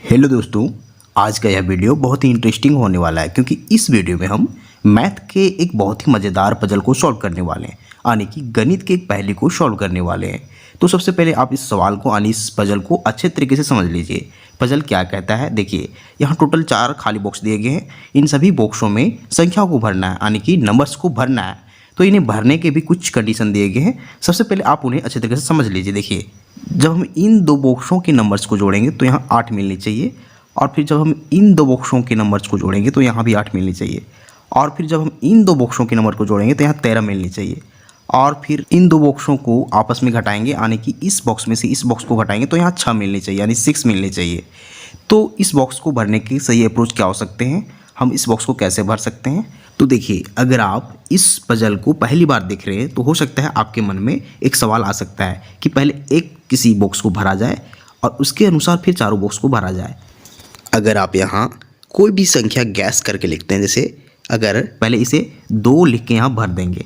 Hello दोस्तों, आज का यह वीडियो बहुत ही इंटरेस्टिंग होने वाला है क्योंकि इस वीडियो में हम मैथ के एक बहुत ही मज़ेदार पजल को सॉल्व करने वाले हैं, यानी कि गणित के एक पहेली को सॉल्व करने वाले हैं। तो सबसे पहले आप इस सवाल को यानी इस पजल को अच्छे तरीके से समझ लीजिए। पजल क्या कहता है, देखिए यहाँ टोटल 4 खाली बॉक्स दिए गए हैं। इन सभी बॉक्सों में संख्याओं को भरना है, यानी कि नंबर्स को भरना है। तो इन्हें भरने के भी कुछ कंडीशन दिए गए हैं। सबसे पहले आप उन्हें अच्छे तरीके से समझ लीजिए। देखिए, जब हम इन दो बॉक्सों के नंबर्स को जोड़ेंगे तो यहाँ 8 मिलनी चाहिए, और फिर जब हम इन दो बॉक्सों के नंबर्स को जोड़ेंगे तो यहाँ भी 8 मिलनी चाहिए, और फिर जब हम इन दो बॉक्सों के नंबर को जोड़ेंगे तो यहाँ 13 मिलनी चाहिए, और फिर इन दो बॉक्सों को आपस में घटाएंगे, यानी कि इस बॉक्स में से इस बॉक्स को घटाएंगे तो यहाँ 6 मिलनी चाहिए, यानी 6 मिलनी चाहिए। तो इस बॉक्स को भरने के सही अप्रोच क्या हो सकते हैं, हम इस बॉक्स को कैसे भर सकते हैं? तो देखिए, अगर आप इस पजल को पहली बार देख रहे हैं तो हो सकता है आपके मन में एक सवाल आ सकता है कि पहले एक किसी बॉक्स को भरा जाए और उसके अनुसार फिर चारों बॉक्स को भरा जाए। अगर आप यहाँ कोई भी संख्या गैस करके लिखते हैं, जैसे अगर पहले इसे 2 लिख के यहाँ भर देंगे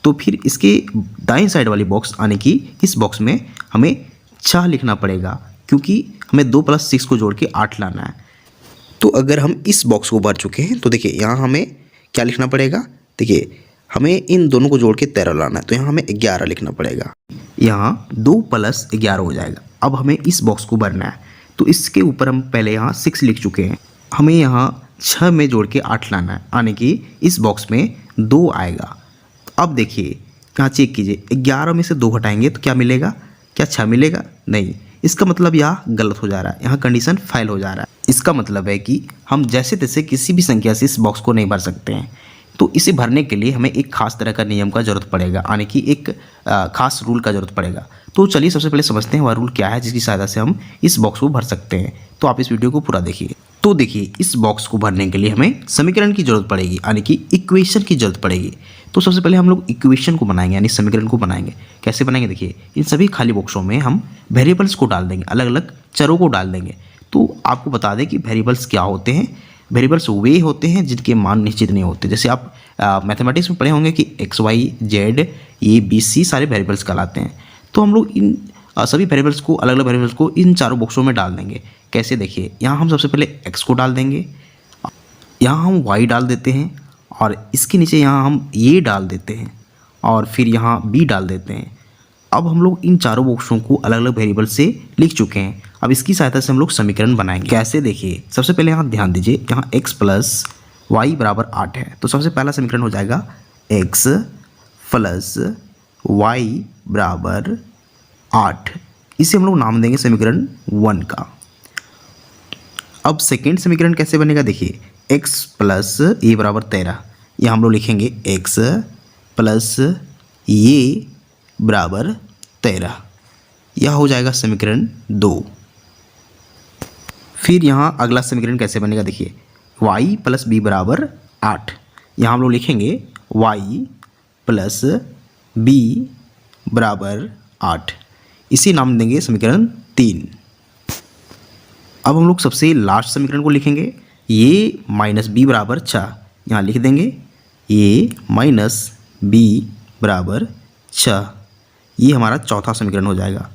तो फिर इसके दाएं साइड वाली बॉक्स यानी कि इस बॉक्स में हमें 6 लिखना पड़ेगा, क्योंकि हमें 2 + 6 को जोड़ के 8 लाना है। तो अगर हम इस बॉक्स को भर चुके हैं तो देखिए यहाँ हमें क्या लिखना पड़ेगा, देखिए हमें इन दोनों को जोड़ के 13 लाना है, तो यहाँ हमें 11 लिखना पड़ेगा। यहाँ 2 + 11 हो जाएगा। अब हमें इस बॉक्स को भरना है, तो इसके ऊपर हम पहले यहाँ 6 लिख चुके हैं, हमें यहाँ 6 में जोड़ के 8 लाना है, यानी कि इस बॉक्स में 2 आएगा। अब देखिए यहाँ चेक कीजिए, 11 में से 2 घटाएंगे तो क्या मिलेगा, क्या 6 मिलेगा? नहीं, इसका मतलब यहाँ गलत हो जा रहा है, यहाँ कंडीशन फेल हो जा रहा है। इसका मतलब है कि हम जैसे तैसे किसी भी संख्या से इस बॉक्स को नहीं भर सकते हैं। तो इसे भरने के लिए हमें एक खास तरह का नियम का ज़रूरत पड़ेगा, यानी कि एक खास रूल का ज़रूरत पड़ेगा। तो चलिए सबसे पहले समझते हैं वह रूल क्या है जिसकी सहायता से हम इस बॉक्स को भर सकते हैं। तो आप इस वीडियो को पूरा देखिए। तो देखिए, इस बॉक्स को भरने के लिए हमें समीकरण की ज़रूरत पड़ेगी, यानी कि इक्वेशन की ज़रूरत पड़ेगी। तो सबसे पहले हम लोग इक्वेशन को बनाएंगे, यानी समीकरण को बनाएंगे। कैसे बनाएंगे, देखिए इन सभी खाली बॉक्सों में हम वेरिएबल्स को डाल देंगे, अलग अलग चरों को डाल देंगे। तो आपको बता दें कि वेरिएबल्स क्या होते हैं। वेरिएबल्स वे होते हैं जिनके मान निश्चित नहीं होते। जैसे आप मैथमेटिक्स में पढ़े होंगे कि X Y Z A B C सारे वेरिएबल्स कहलाते हैं। तो हम लोग इन सभी वेरिएबल्स को, अलग अलग वेरिएबल्स को इन चारों बॉक्सों में डाल देंगे। कैसे, देखिए यहाँ हम सबसे पहले एक्स को डाल देंगे, यहाँ हम वाई डाल देते हैं, और इसके नीचे यहाँ हम ए डाल देते हैं, और फिर यहाँ बी डाल देते हैं। अब हम लोग इन चारों बॉक्सों को अलग अलग वेरिएबल से लिख चुके हैं। अब इसकी सहायता से हम लोग समीकरण बनाएंगे। कैसे, देखिए सबसे पहले यहाँ ध्यान दीजिए, यहाँ x + y = 8 है। तो सबसे पहला समीकरण हो जाएगा x + y = 8। इसे हम लोग नाम देंगे समीकरण 1 का। अब सेकेंड समीकरण कैसे बनेगा, देखिए x + a = 13। यहाँ हम लोग लिखेंगे x + a = 13। यह हो जाएगा समीकरण 2। फिर यहाँ अगला समीकरण कैसे बनेगा, देखिए y + b = 8। यहाँ हम लोग लिखेंगे y + b = 8। इसी नाम देंगे समीकरण 3। अब हम लोग सबसे लास्ट समीकरण को लिखेंगे a - b = 6। यहाँ लिख देंगे a - b = 6। ये हमारा चौथा समीकरण हो जाएगा।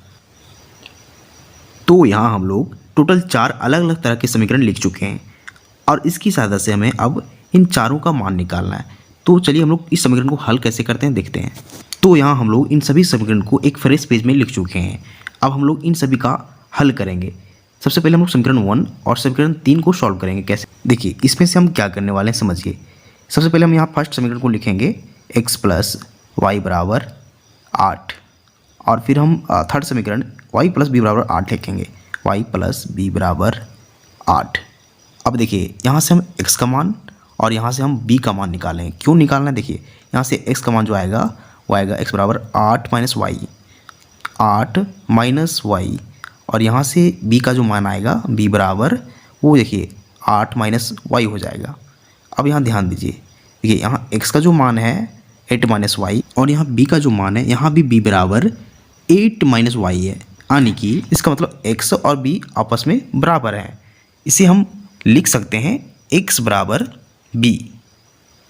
तो यहाँ हम लोग टोटल 4 अलग अलग तरह के समीकरण लिख चुके हैं, और इसकी सहायता से हमें अब इन चारों का मान निकालना है। तो चलिए हम लोग इस समीकरण को हल कैसे करते हैं देखते हैं। तो यहाँ हम लोग इन सभी समीकरण को एक फ्रेश पेज में लिख चुके हैं। अब हम लोग इन सभी का हल करेंगे। सबसे पहले हम लोग समीकरण 1 और समीकरण 3 को सॉल्व करेंगे। कैसे, देखिए इसमें से हम क्या करने वाले हैं समझिए। सबसे पहले हम यहाँ फर्स्ट समीकरण को लिखेंगे x + y = 8, और फिर हम थर्ड समीकरण y + b = 8 लिखेंगे, y + b = 8। अब देखिए यहाँ से हम x का मान और यहाँ से हम b का मान निकालेंगे। क्यों निकालना है, देखिए यहाँ से x का मान जो आएगा वो आएगा x = 8 - y, 8 - y, और यहाँ से b का जो मान आएगा b बराबर वो देखिए 8 - y हो जाएगा। अब यहाँ ध्यान दीजिए, देखिए यहाँ x का जो मान है 8 - y, और यहाँ b का जो मान है यहाँ भी b बराबर 8 - y है, यानी कि इसका मतलब x और b आपस में बराबर हैं। इसे हम लिख सकते हैं x = b।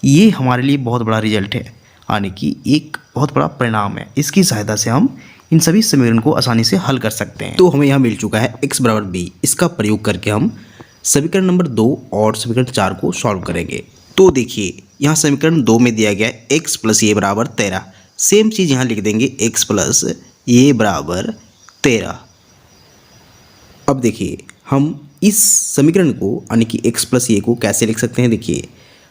ये हमारे लिए बहुत बड़ा रिजल्ट है, यानी कि एक बहुत बड़ा परिणाम है। इसकी सहायता से हम इन सभी समीकरण को आसानी से हल कर सकते हैं। तो हमें यहाँ मिल चुका है x बराबर b। इसका प्रयोग करके हम समीकरण नंबर 2 और समीकरण 4 को सॉल्व करेंगे। तो देखिए यहाँ समीकरण 2 में दिया गया है x प्लस ए बराबर 13। सेम चीज़ यहाँ लिख देंगे x प्लस ए बराबर 13। अब देखिए हम इस समीकरण को यानी कि x प्लस ए को कैसे लिख सकते हैं। देखिए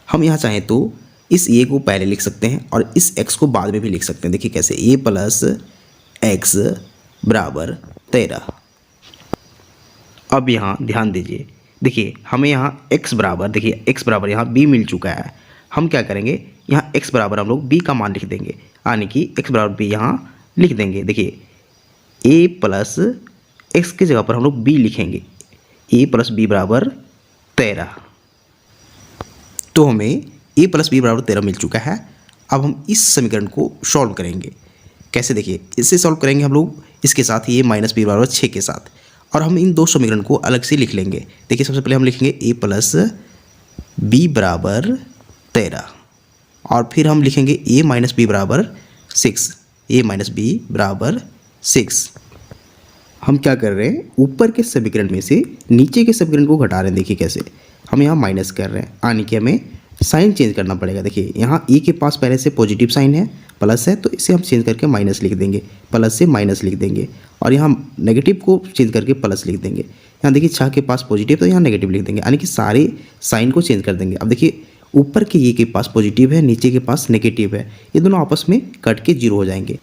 हम यहाँ चाहें तो इस ए को पहले लिख सकते हैं और इस x को बाद में भी लिख सकते हैं। देखिए कैसे, a प्लस एक्स बराबर 13। अब यहाँ ध्यान दीजिए, देखिए हमें यहाँ x बराबर, देखिए x बराबर यहाँ b मिल चुका है। हम क्या करेंगे, यहाँ x बराबर हम लोग b का मान लिख देंगे, यानी कि x बराबर b यहाँ लिख देंगे। देखिए a प्लस x की जगह पर हम लोग b लिखेंगे, a प्लस b बराबर 13। तो हमें a प्लस b बराबर 13 मिल चुका है। अब हम इस समीकरण को सॉल्व करेंगे। कैसे, देखिए इससे सॉल्व करेंगे हम लोग इसके साथ, ये माइनस b बराबर 6 के साथ, और हम इन दो समीकरण को अलग से लिख लेंगे। देखिए सबसे पहले हम लिखेंगे a प्लस b बराबर 13 और फिर हम लिखेंगे a माइनस b बराबर 6, a माइनस b बराबर 6। हम क्या कर रहे हैं, ऊपर के समीकरण में से नीचे के समीकरण को घटा रहे हैं। देखिए कैसे, हम यहाँ माइनस कर रहे हैं, यानी कि हमें साइन चेंज करना पड़ेगा। देखिए यहाँ ए के पास पहले से पॉजिटिव साइन है, प्लस है, तो इसे हम चेंज करके माइनस लिख देंगे, प्लस से माइनस लिख देंगे, और यहाँ नेगेटिव को चेंज करके प्लस लिख देंगे। यहाँ देखिए 6 के पास पॉजिटिव, तो यहाँ नेगेटिव लिख देंगे, यानी कि सारे साइन को चेंज कर देंगे। अब देखिए ऊपर के ए के पास पॉजिटिव है, नीचे के पास नेगेटिव है, ये दोनों आपस में कट के जीरो हो जाएंगे।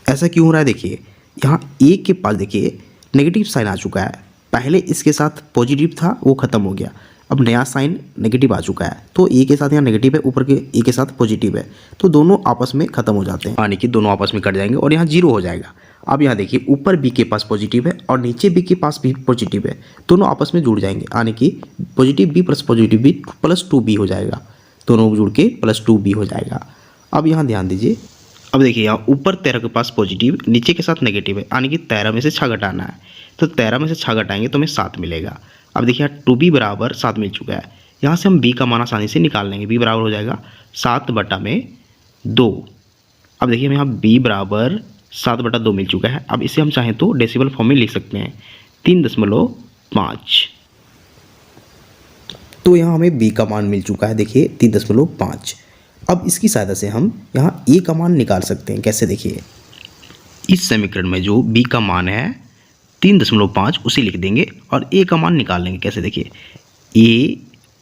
ऐसा क्यों हो रहा है, देखिए यहाँ ए के पास देखिए नेगेटिव साइन आ चुका है, पहले इसके साथ पॉजिटिव था वो ख़त्म हो गया, अब नया साइन नेगेटिव आ चुका है, तो ए के साथ यहाँ नेगेटिव है, ऊपर के ए के साथ पॉजिटिव है, तो दोनों आपस में खत्म हो जाते हैं, यानी कि दोनों आपस में कट जाएंगे और यहाँ जीरो हो जाएगा। अब यहाँ देखिए ऊपर बी के पास पॉजिटिव है और नीचे बी के पास भी पॉजिटिव है, दोनों आपस में जुड़ जाएंगे, यानी कि positive B plus positive B plus 2b हो जाएगा, दोनों जुड़ के प्लस 2b हो जाएगा। अब यहाँ ध्यान दीजिए, अब देखिए यहाँ ऊपर 13 के पास पॉजिटिव, नीचे के साथ नेगेटिव है, यानी कि 13 में से 6 घटाना है, तो 13 में से 6 घटाएंगे तो हमें 7 मिलेगा। अब देखिए यहाँ 2b बराबर 7 मिल चुका है, यहाँ से हम b का मान आसानी से निकाल लेंगे। b बराबर हो जाएगा 7/2। अब देखिए हमें यहाँ b बराबर 7/2 मिल चुका है। अब इसे हम चाहें तो डेसिमल फॉर्म में लिख सकते हैं, 3.5। तो यहाँ हमें b का मान मिल चुका है, देखिए 3.5। अब इसकी सहायता से हम यहाँ a का मान निकाल सकते हैं। कैसे, देखिए इस समीकरण में जो b का मान है 3.5 उसे लिख देंगे और a का मान निकाल लेंगे। कैसे, देखिए a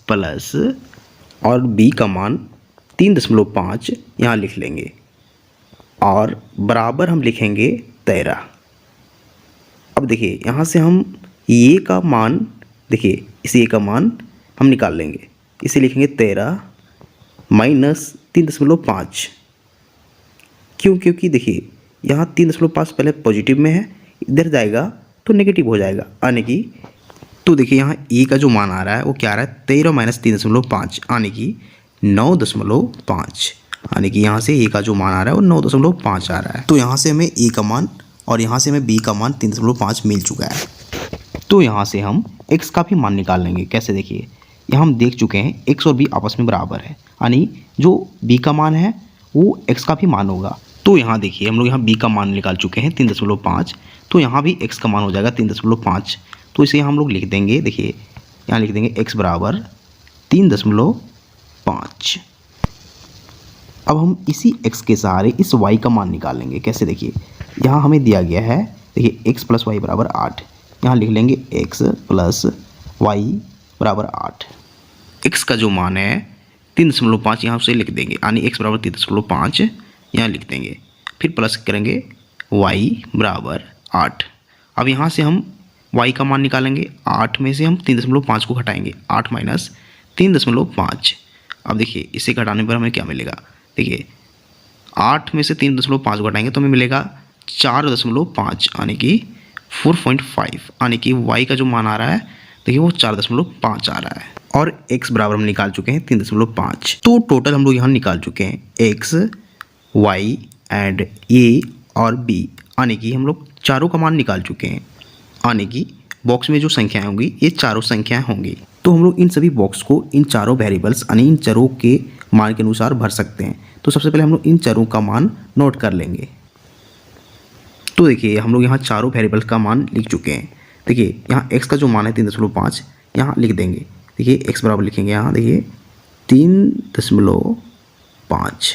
प्लस और b का मान 3.5 यहाँ लिख लेंगे और बराबर हम लिखेंगे 13। अब देखिए यहाँ से हम a का मान, देखिए इस a का मान हम निकाल लेंगे, इसे लिखेंगे 13 माइनस 3.5। क्यों, क्योंकि देखिए यहाँ 3.5 पहले पॉजिटिव में है, इधर जाएगा तो नेगेटिव हो जाएगा, यानी कि तो देखिए यहाँ ए का जो मान आ रहा है वो क्या आ रहा है, 13 माइनस 3.5 यानी कि 9.5, यानी कि यहाँ से ए का जो मान आ रहा है वो 9.5 आ रहा है। तो यहाँ से हमें ए का मान और यहाँ से हमें बी का मान 3.5 मिल चुका है। तो यहाँ से हम एक्स का भी मान निकाल लेंगे। कैसे, देखिए यहाँ हम देख चुके हैं एक्स और बी आपस में बराबर है, यानी जो बी का मान है वो एक्स का भी मान होगा। तो यहाँ देखिए हम लोग यहाँ बी का मान निकाल चुके हैं 3.5, तो यहाँ भी एक्स का मान हो जाएगा 3.5। तो इसे हम लोग लिख देंगे, देखिए यहाँ लिख देंगे x बराबर 3.5। अब हम इसी x के सहारे इस y का मान निकालेंगे। कैसे, देखिए यहाँ हमें दिया गया है, देखिए x प्लस वाई बराबर 8, यहाँ लिख लेंगे x प्लस वाई बराबर 8। x का जो मान है 3.5 यहाँ उसे लिख देंगे, यानी x बराबर 3.5 यहाँ लिख देंगे, फिर प्लस करेंगे y बराबर 8। अब यहाँ से हम y का मान निकालेंगे, 8 में से हम 3.5 को घटाएंगे, 8 माइनस 3.5। अब देखिए इसे घटाने पर हमें क्या मिलेगा, देखिए 8 में से 3.5 घटाएंगे तो हमें मिलेगा 4.5, यानी कि 4.5, यानी कि y का जो मान आ रहा है देखिए वो 4.5 आ रहा है। और x बराबर हम निकाल चुके हैं 3.5। तो टोटल हम लोग यहाँ निकाल चुके हैं x, y एंड a और b, यानी कि हम लोग चारों का मान निकाल चुके हैं, यानी कि बॉक्स में जो संख्याएं होंगी ये चारों संख्याएं होंगी। तो हम लोग इन सभी बॉक्स को इन चारों वेरिएबल्स यानी इन चरों के मान के अनुसार भर सकते हैं। तो सबसे पहले हम लोग इन चरों का मान नोट कर लेंगे। तो देखिए हम लोग यहाँ चारों वेरिएबल्स का मान लिख चुके हैं। देखिए यहाँ x का जो मान है 3.5 यहाँ लिख देंगे। देखिए x बराबर लिखेंगे यहाँ देखिए 3.5।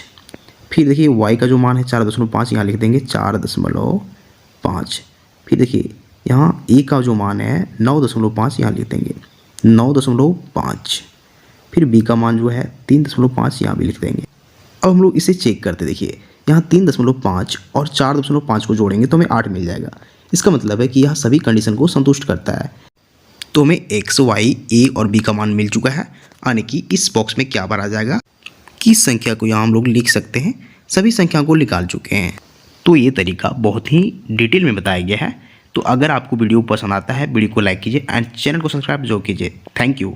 फिर देखिए y का जो मान है 4.5 यहाँ लिख देंगे 4.5। फिर देखिए यहाँ a का जो मान है 9.5 यहाँ लिख देंगे 9.5। फिर b का मान जो है 3.5 यहाँ भी लिख देंगे। अब हम लोग इसे चेक करते देखिए यहाँ 3.5 और 4.5 को जोड़ेंगे तो हमें 8 मिल जाएगा। इसका मतलब है कि यह सभी कंडीशन को संतुष्ट करता है। तो हमें x, y, a और b का मान मिल चुका है, यानी कि इस बॉक्स में क्या भरा जाएगा, किस संख्या को यहाँ हम लोग लिख सकते हैं, सभी संख्याओं को निकाल चुके हैं। तो ये तरीका बहुत ही डिटेल में बताया गया है। तो अगर आपको वीडियो पसंद आता है वीडियो को लाइक कीजिए एंड चैनल को सब्सक्राइब जरूर कीजिए। Thank you.